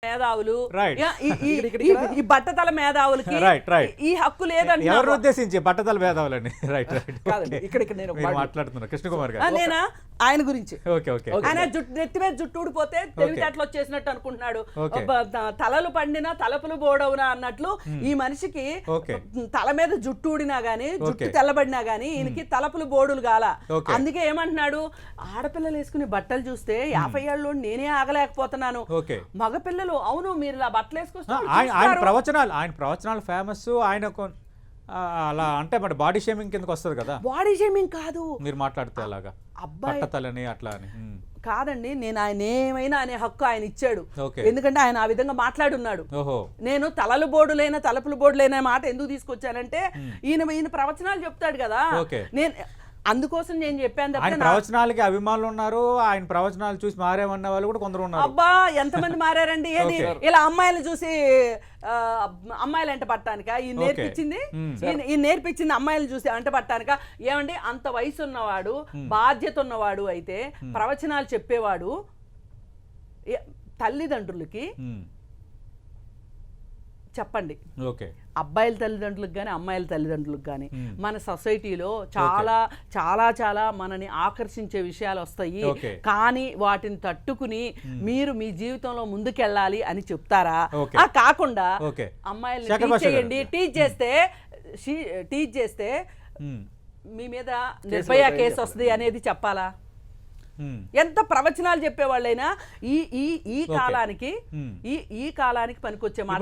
మేధావులు Right. ఈ బట్టతల మేధావులకి ఈ హక్కు లేదండి. ఎవరు ఉద్దేశించి బట్టతల మేధావులని? రైట్ రైట్ కాదండి, ఇక్కడ నేను మాట్లాడుతున్నా కృష్ణకుమార్ గారు. నేనా ఆయన గురించి ఓకే ఓకే ఆయన నెత్తి మీద జుట్టు ఊడిపోతే తెలివితేటలు వచ్చేసినట్టు అనుకుంటున్నాడు. తలలు పండినా తలపులు బోడవునా అన్నట్లు ఈ మనిషికి తల మీద జుట్టు ఊడినా గానీ జుట్టు తెల్లబడినా గానీ ఈయనకి తలపులు బోడులు గాల. అందుకే ఏమంటున్నాడు, ఆడపిల్లలు వేసుకుని బట్టలు చూస్తే 50 ఏళ్ళు నేనే ఆగలేకపోతున్నాను, మగపిల్లలు అవును మీరు ఇలా బట్టలు వేసుకొస్తారు. ఆయన ప్రవచనాలు ఫేమస్. ఆయన అలా అంటే మరి బాడీ షేమింగ్ కిందకి వస్తుంది కదా. బాడీ షేమింగ్ కాదు మీరు మాట్లాడితే అలాగా బట్టతలని అట్లా అని కాదండి. నేను ఆయన ఏమైనా అనే హక్కు ఆయన ఇచ్చాడు, ఎందుకంటే ఆయన ఆ విధంగా మాట్లాడున్నాడు. నేను తలలు బోర్డులైన తలుపులు బోర్డులైన మాట ఎందుకు తీసుకొచ్చానంటే ఈయన ప్రవచనాలు చెప్తాడు కదా. నేను అందుకోసం నేను చెప్పాను. ఆయన ప్రవచనాలకి అభిమానులు ఉన్నారు, ఆయన ప్రవచనాలు చూసి మారేమన్న వాళ్ళు కూడా కొందరు ఉన్నారు. అబ్బా ఎంతమంది మారారండి. ఏది ఇలా అమ్మాయిలు చూసి అమ్మాయిలు ఎంట పట్టానిక ఈ నేర్పించింది, ఈ నేర్పించింది అమ్మాయిలు చూసి అంట పట్టానిక. ఏమండి అంత వయసు ఉన్నవాడు బాధ్యత ఉన్నవాడు అయితే ప్రవచనాలు చెప్పేవాడు తల్లిదండ్రులకి చెప్పండి. అబ్బాయిల తల్లిదండ్రులకు కానీ అమ్మాయిల తల్లిదండ్రులకు కానీ మన సొసైటీలో చాలా చాలా చాలా మనని ఆకర్షించే విషయాలు వస్తాయి, కానీ వాటిని తట్టుకుని మీరు మీ జీవితంలో ముందుకెళ్ళాలి అని చెప్తారా? కాకుండా అమ్మాయిల్ని టీచ్ చేయండి, టీచ్ చేస్తే మీ మీద నిర్భయ కేసు వస్తుంది అనేది చెప్పాలా? ఎంత ప్రవచనాలు చెప్పేవాళ్ళైనా ఈ కాలానికి పనికొచ్చే మాట.